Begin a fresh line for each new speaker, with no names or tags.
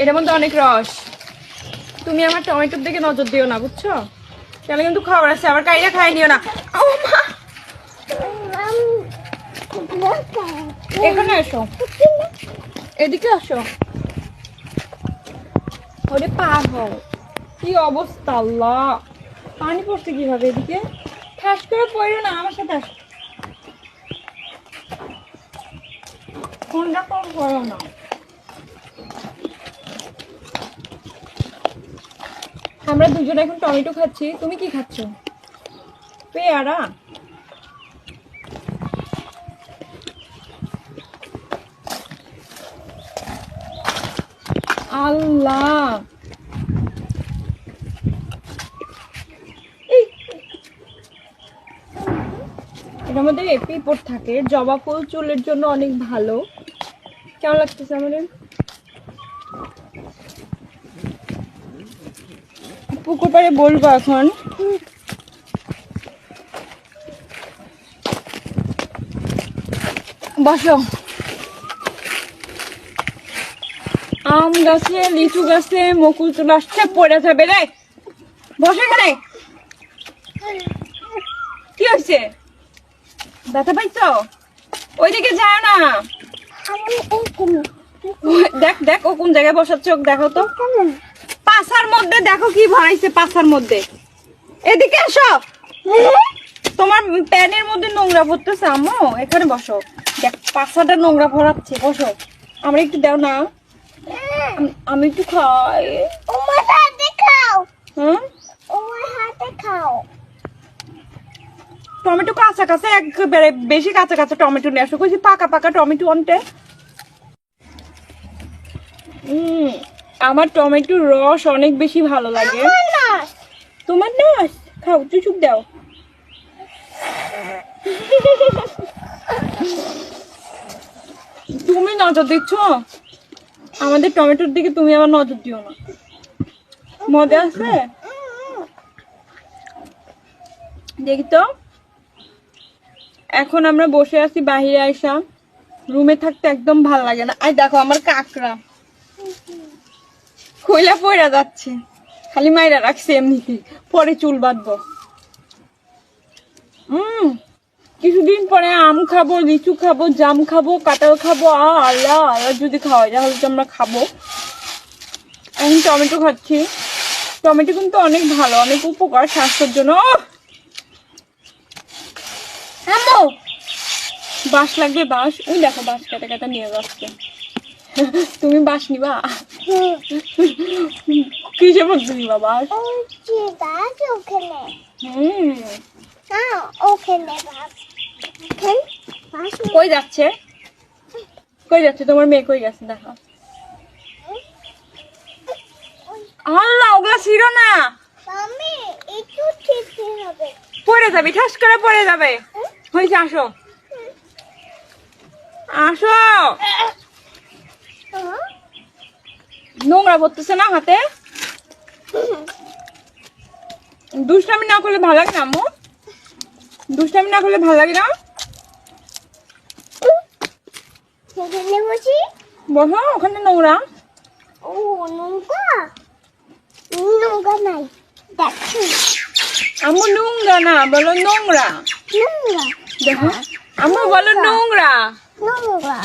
এটার মধ্যে অনেক রস। তুমি আমার টমেটোর দিকে নজর দিও না, বুঝছো? তাহলে কিন্তু খবর আছে, আবার কাইরা খাই নিও না। ও মা, এখানে এসো, এদিকে আসো। ওরে পার হও। কি অবস্থা আল্লাহ, পানি পড়ছে কিভাবে এদিকে? ঠাস করে পড়ো না, আমার সাথে আসো। কোনটা কম করো না। আমরা দুজনে এখন টমেটো খাচ্ছি, তুমি কি খাচ্ছ? পেয়ারা। আল্লাহ, এটার মধ্যে পিঁপড় থাকে। জবা ফুল চুলের জন্য অনেক ভালো। কেমন লাগতেছে আমাদের? পুকুর পাড়ে বলবো এখন। বসো। আম গাছে, লিচু গাছে মুকুল চলে আসছে, পড়ে যাবে রে। বসে এখানে। কি হয়েছে? ব্যথা পাইছো? ওইদিকে যায় না। দেখ দেখ, ও কোন জায়গায় বসাচ্ছে, দেখো তো। পাছার মধ্যে দেখো কি ভরাইছে, পাছার মধ্যে। এদিকে আসো। তোমার প্যানের মধ্যে নোংরা ভরতেছে আম্মু, এখানে বসো। দেখ পাছাটা নোংরা ভরাচ্ছে, বসো। আমরা একটু দাও না, আমি একটু খাই।
আমার হাতে খাও।
হ্যাঁ,
আমার হাতে খাও।
টমেটো কাঁচা কাঁচা, একবারে বেশি কাঁচা কাঁচা টমেটো নিয়ে আসো। কইছি পাকা পাকা টমেটো আনতে। আমার টমেটোর রস অনেক বেশি ভালো লাগে। তোমার না, খাও, চুচুক দাও। তুমি নজর দিচ্ছ আমাদের টমেটোর দিকে, তুমি আবার নজর দিও না। মজা আছে দেখি তো। এখন আমরা বসে আছি বাহিরে আইসা, রুমে থাকতে একদম ভাল লাগে না। আই দেখো আমার কাকড়া কইলা পড়া যাচ্ছে, খালি মাইরা রাখছে এমনিতে, পরে চুল বাঁধবো। কিছুদিন পরে আম খাবো, লিচু খাবো, জাম খাবো, কাঁঠাল খাবো। আল্লাহ আল্লাহ, যদি খাওয়া যায় তাহলে তো আমরা খাবো। এখন টমেটো খাচ্ছি। টমেটো কিন্তু অনেক ভালো, অনেক উপকার স্বাস্থ্যের জন্য। বাঁশ লাগবে, বাঁশ। ওই দেখো বাঁশ কাটা কাটা নিয়ে যাচ্ছে। তুমি বাঁশ নিবা? কিসের মধ্যে নিবা বাঁশ? কই যাচ্ছে, কই যাচ্ছে তোমার মেয়ে? কই গেছে দেখো। আল্লাহ, ওগুলা ছিল না, পড়ে যাবে, ঠাস করে পড়ে যাবে। হয়েছে, আসো আসো। নোংরা পড়তেছে না হাতে? দুষ্টামি না করলে ভালো লাগে না আম্মু? দুষ্টামি না করলে ভালো লাগে না? বসো, ওখানে নোংরা।
ও নোংরা, নোংরা নাই। দেখো
আম্মু নোংরা না, বলো নোংরা।
নোংরা।
দেখো আম্মু বলো নোংরা।
নোংরা।